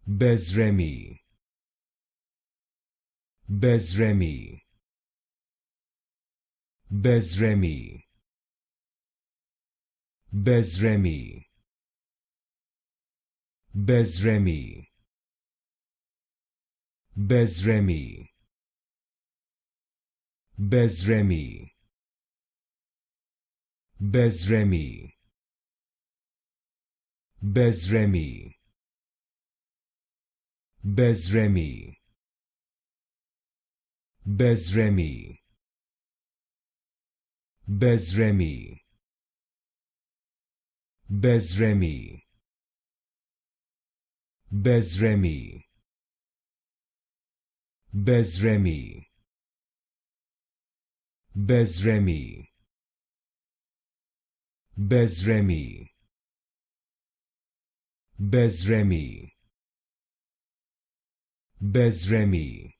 Besremi, Besremi, Besremi, Besremi, Besremi, Besremi, Besremi, Besremi, Besremi, Besremi, Besremi, Besremi, Besremi, Besremi, Besremi, Besremi, Besremi, Besremi, Besremi,